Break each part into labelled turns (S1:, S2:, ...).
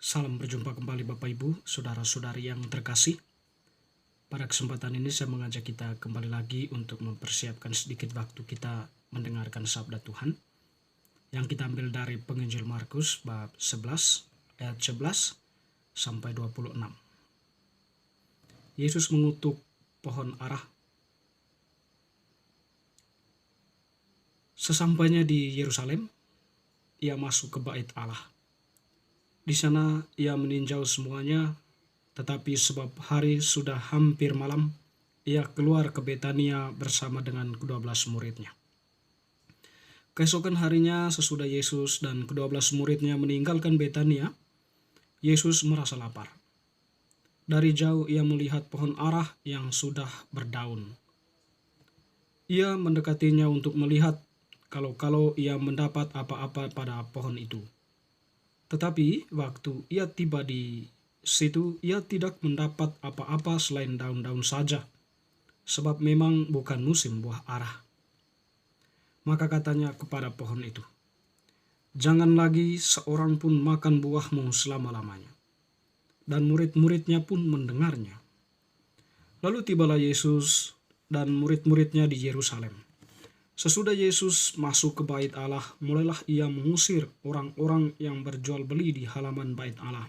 S1: Salam berjumpa kembali Bapak Ibu, saudara-saudari yang terkasih. Pada kesempatan ini saya mengajak kita kembali lagi untuk mempersiapkan sedikit waktu kita mendengarkan sabda Tuhan yang kita ambil dari Penginjil Markus bab 11 ayat 11 sampai 26. Yesus mengutuk pohon arah. Sesampainya di Yerusalem, ia masuk ke bait Allah. Di sana ia meninjau semuanya, tetapi sebab hari sudah hampir malam, ia keluar ke Betania bersama dengan ke-12 muridnya. Keesokan harinya sesudah Yesus dan ke-12 muridnya meninggalkan Betania, Yesus merasa lapar. Dari jauh ia melihat pohon arah yang sudah berdaun. Ia mendekatinya untuk melihat kalau ia mendapat apa-apa pada pohon itu. Tetapi waktu ia tiba di situ, ia tidak mendapat apa-apa selain daun-daun saja, sebab memang bukan musim buah arah. Maka katanya kepada pohon itu, "Jangan lagi seorang pun makan buahmu selama-lamanya." Dan murid-muridnya pun mendengarnya. Lalu tibalah Yesus dan murid-muridnya di Yerusalem. Sesudah Yesus masuk ke bait Allah, mulailah ia mengusir orang-orang yang berjual beli di halaman bait Allah.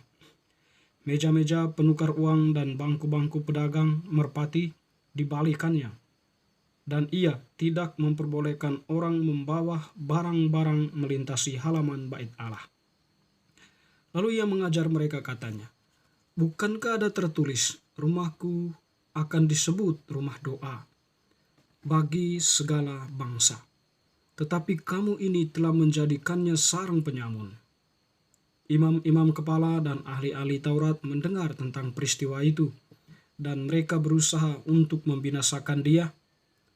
S1: Meja-meja penukar uang dan bangku-bangku pedagang merpati dibalikannya, dan ia tidak memperbolehkan orang membawa barang-barang melintasi halaman bait Allah. Lalu ia mengajar mereka, katanya, "Bukankah ada tertulis, rumahku akan disebut rumah doa bagi segala bangsa, tetapi kamu ini telah menjadikannya sarang penyamun." Imam-imam kepala dan ahli-ahli Taurat mendengar tentang peristiwa itu, dan mereka berusaha untuk membinasakan dia,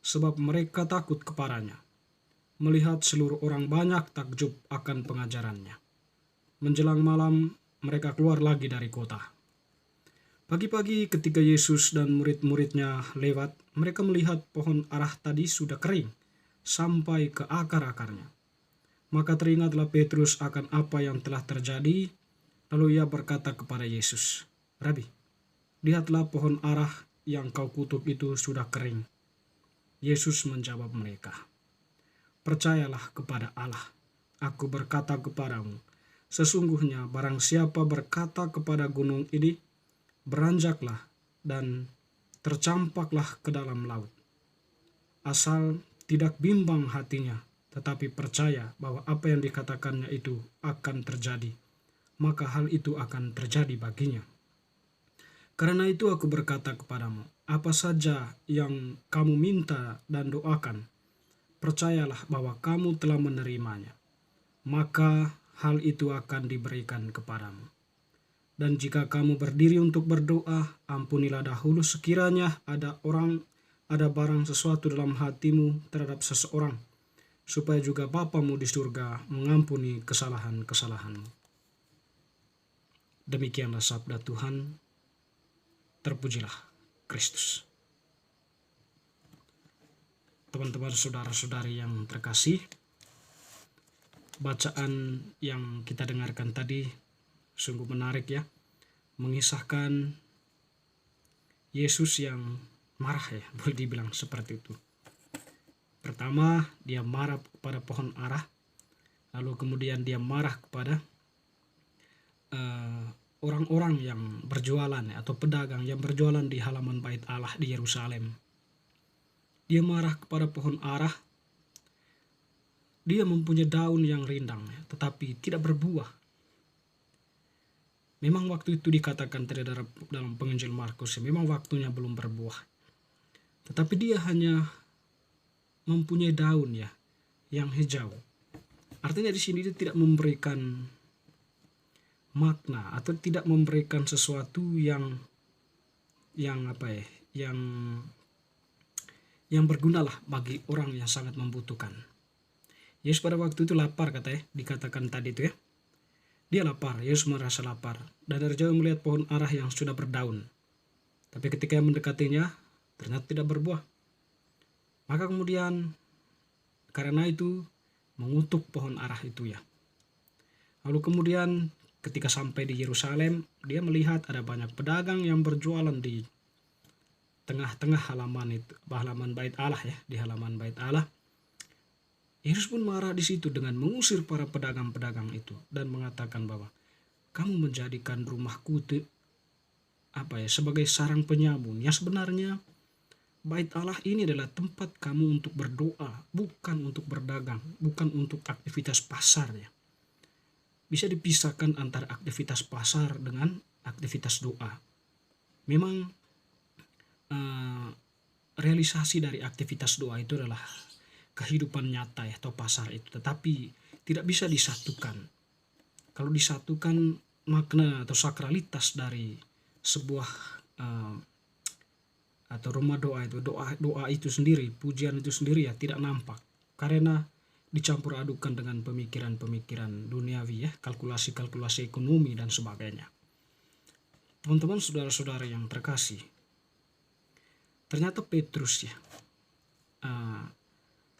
S1: sebab mereka takut kepadanya, melihat seluruh orang banyak takjub akan pengajarannya. Menjelang malam, mereka keluar lagi dari kota. Pagi-pagi ketika Yesus dan murid-muridnya lewat, mereka melihat pohon arah tadi sudah kering sampai ke akar-akarnya. Maka teringatlah Petrus akan apa yang telah terjadi, lalu ia berkata kepada Yesus, "Rabi, lihatlah pohon arah yang kau kutuk itu sudah kering." Yesus menjawab mereka, "Percayalah kepada Allah. Aku berkata kepadamu, sesungguhnya barang siapa berkata kepada gunung ini, beranjaklah dan tercampaklah ke dalam laut, asal tidak bimbang hatinya, tetapi percaya bahwa apa yang dikatakannya itu akan terjadi, maka hal itu akan terjadi baginya. Karena itu aku berkata kepadamu, apa saja yang kamu minta dan doakan, percayalah bahwa kamu telah menerimanya, maka hal itu akan diberikan kepadamu. Dan jika kamu berdiri untuk berdoa, ampunilah dahulu sekiranya ada barang sesuatu dalam hatimu terhadap seseorang, supaya juga Bapamu di surga mengampuni kesalahan-kesalahanmu." Demikianlah sabda Tuhan. Terpujilah Kristus. Teman-teman, saudara-saudari yang terkasih, bacaan yang kita dengarkan tadi sungguh menarik ya, mengisahkan Yesus yang marah ya, boleh dibilang seperti itu. Pertama, dia marah kepada pohon arah, lalu kemudian dia marah kepada orang-orang yang berjualan ya, atau pedagang yang berjualan di halaman bait Allah di Yerusalem. Dia marah kepada pohon arah. Dia mempunyai daun yang rindang ya, tetapi tidak berbuah. Memang waktu itu dikatakan tadi dalam Penginjil Markus, memang waktunya belum berbuah. Tetapi dia hanya mempunyai daun ya, yang hijau. Artinya di sini dia tidak memberikan makna atau tidak memberikan sesuatu yang bergunalah bagi orang yang sangat membutuhkan. Yesus pada waktu itu lapar, dikatakan tadi itu ya. Dia lapar, Yesus merasa lapar, dan dari jauh melihat pohon arah yang sudah berdaun. Tapi ketika mendekatinya, ternyata tidak berbuah. Maka kemudian karena itu mengutuk pohon arah itu ya. Lalu kemudian ketika sampai di Yerusalem, dia melihat ada banyak pedagang yang berjualan di tengah-tengah halaman bait Allah ya, di halaman bait Allah. Yesus pun marah di situ dengan mengusir para pedagang-pedagang itu dan mengatakan bahwa kamu menjadikan rumahku sebagai sarang penyamun. Ya sebenarnya bait Allah ini adalah tempat kamu untuk berdoa, bukan untuk berdagang, bukan untuk aktivitas pasar ya. Bisa dipisahkan antara aktivitas pasar dengan aktivitas doa. Memang realisasi dari aktivitas doa itu adalah kehidupan nyata ya, atau pasar itu, tetapi tidak bisa disatukan. Kalau disatukan, makna atau sakralitas dari sebuah atau rumah doa itu sendiri, pujian itu sendiri ya tidak nampak, karena dicampur adukan dengan pemikiran-pemikiran duniawi ya, kalkulasi-kalkulasi ekonomi dan sebagainya. Teman-teman, saudara-saudara yang terkasih, ternyata Petrus ya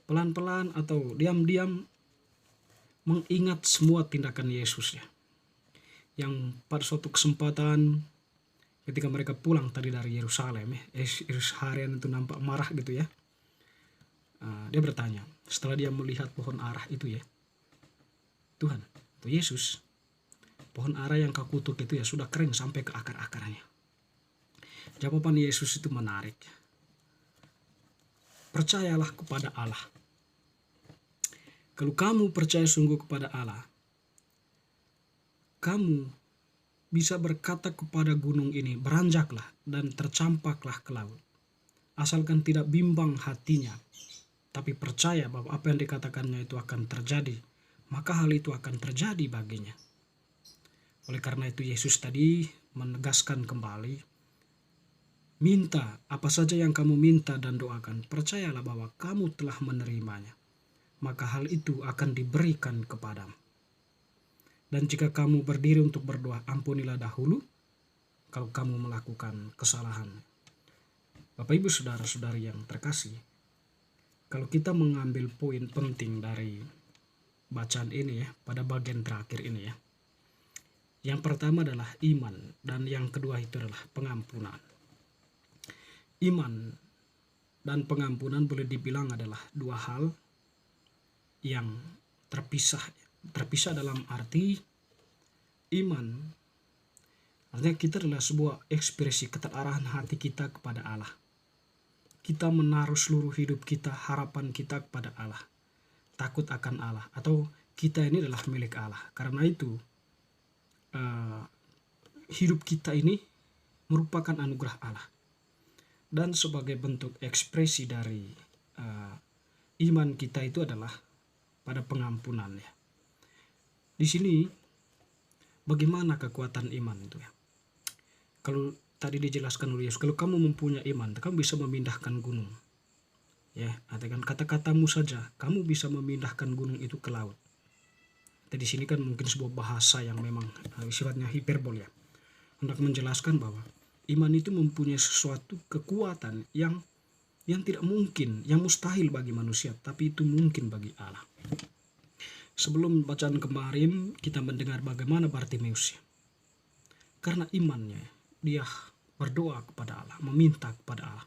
S1: pelan-pelan atau diam-diam mengingat semua tindakan Yesus ya, yang pada suatu kesempatan ketika mereka pulang tadi dari Yerusalem ya, harian itu nampak marah gitu ya. Dia bertanya setelah dia melihat pohon arah itu ya, Tuhan, itu Yesus, pohon arah yang kau kutuk itu ya sudah kering sampai ke akar-akarnya. Jawaban Yesus itu menarik. Percayalah kepada Allah. Kalau kamu percaya sungguh kepada Allah, kamu bisa berkata kepada gunung ini, beranjaklah dan tercampaklah ke laut. Asalkan tidak bimbang hatinya, tapi percaya bahwa apa yang dikatakannya itu akan terjadi, maka hal itu akan terjadi baginya. Oleh karena itu Yesus tadi menegaskan kembali, minta apa saja yang kamu minta dan doakan, percayalah bahwa kamu telah menerimanya, maka hal itu akan diberikan kepadamu. Dan jika kamu berdiri untuk berdoa, ampunilah dahulu kalau kamu melakukan kesalahan. Bapak Ibu saudara-saudari yang terkasih, kalau kita mengambil poin penting dari bacaan ini ya, pada bagian terakhir ini ya, yang pertama adalah iman dan yang kedua itu adalah pengampunan. Iman dan pengampunan boleh dibilang adalah dua hal yang terpisah dalam arti iman artinya kita adalah sebuah ekspresi keterarahan hati kita kepada Allah. Kita menaruh seluruh hidup kita, harapan kita kepada Allah, takut akan Allah, atau kita ini adalah milik Allah. Karena itu hidup kita ini merupakan anugerah Allah, dan sebagai bentuk ekspresi dari iman kita itu adalah pada pengampunan ya. Di sini bagaimana kekuatan iman itu ya? Kalau tadi dijelaskan oleh Yesus, kalau kamu mempunyai iman, kamu bisa memindahkan gunung. Ya, dengan kata-katamu saja, kamu bisa memindahkan gunung itu ke laut. Di sini kan mungkin sebuah bahasa yang memang sifatnya hiperbol ya, hendak menjelaskan bahwa iman itu mempunyai sesuatu kekuatan yang tidak mungkin, yang mustahil bagi manusia, tapi itu mungkin bagi Allah. Sebelum bacaan kemarin kita mendengar bagaimana Bartimeus ya, karena imannya dia berdoa kepada Allah, meminta kepada Allah.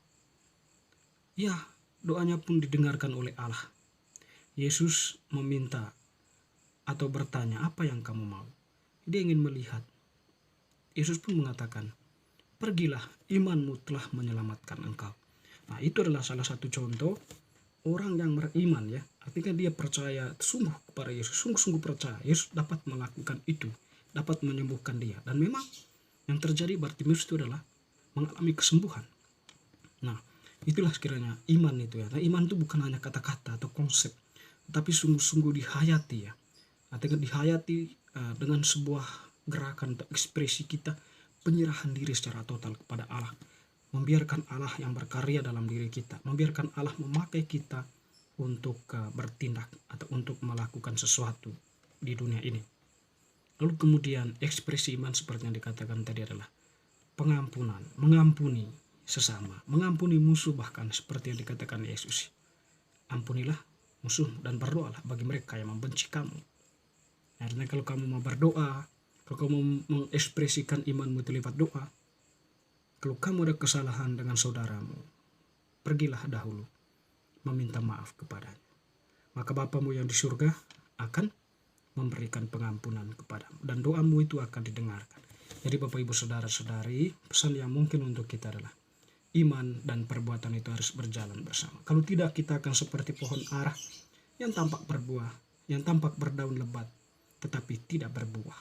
S1: Ya, doanya pun didengarkan oleh Allah. Yesus meminta atau bertanya, apa yang kamu mau? Dia ingin melihat. Yesus pun mengatakan, pergilah, imanmu telah menyelamatkan engkau. Nah, itu adalah salah satu contoh orang yang beriman ya. Artinya dia percaya sungguh kepada Yesus, sungguh-sungguh percaya Yesus dapat melakukan itu, dapat menyembuhkan dia. Dan memang yang terjadi Bartimeus itu adalah mengalami kesembuhan. Nah, itulah sekiranya iman itu ya. Nah, iman itu bukan hanya kata-kata atau konsep, tapi sungguh-sungguh dihayati ya. Artinya dihayati dengan sebuah gerakan atau ekspresi kita, penyerahan diri secara total kepada Allah. Membiarkan Allah yang berkarya dalam diri kita, membiarkan Allah memakai kita untuk bertindak atau untuk melakukan sesuatu di dunia ini. Lalu kemudian ekspresi iman seperti yang dikatakan tadi adalah pengampunan, mengampuni sesama, mengampuni musuh, bahkan seperti yang dikatakan Yesus, ampunilah musuh dan berdoalah bagi mereka yang membenci kamu. Artinya kalau kamu mau berdoa, Kalau kamu mengekspresikan imanmu itu lewat doa, kalau kamu ada kesalahan dengan saudaramu, pergilah dahulu meminta maaf kepadanya. Maka Bapamu yang di surga akan memberikan pengampunan kepadamu. Dan doamu itu akan didengarkan. Jadi Bapak Ibu Saudara-saudari, pesan yang mungkin untuk kita adalah iman dan perbuatan itu harus berjalan bersama. Kalau tidak, kita akan seperti pohon ara yang tampak berbuah, yang tampak berdaun lebat, tetapi tidak berbuah,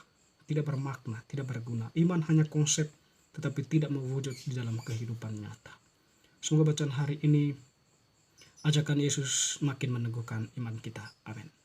S1: tidak bermakna, tidak berguna. Iman hanya konsep, tetapi tidak mewujud di dalam kehidupan nyata. Semoga bacaan hari ini ajakan Yesus makin meneguhkan iman kita. Amin.